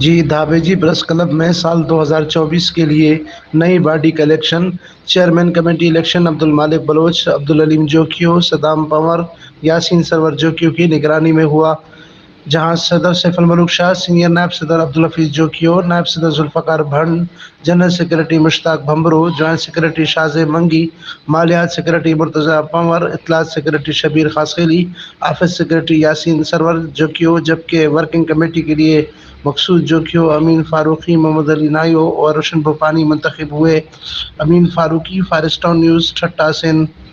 جی Dhabeji press club میں سال 2024 کے لیے نئی باڈی کا الیکشن۔ چیئرمین کمیٹی الیکشن عبد المالک بلوچ، عبدالعلیم جوکیو، صدام پنور، یاسین سرور جوکیو کی نگرانی میں ہوا، جہاں صدر سیف الملوک شاہ، سینئر نائب صدر عبدالحفیظ جوکیو، نائب صدر Zulfiqar Bhand, general secretary Mushtaq Bhambhro, joint secretary Shahzeb Mangi, مالیات سیکرٹری مرتضیٰ پنور، اطلاعات secretary Shabbir Khaskheli, office secretary Yasin Sarwar Jokhio, جبکہ ورکنگ کمیٹی کے لیے مقصود جوکیو، امین فاروقی، محمد علی نائیو اور روشن بھوپانی منتخب ہوئے۔ امین فاروقی، فارسٹاؤن نیوز، ٹھٹہ سندھ۔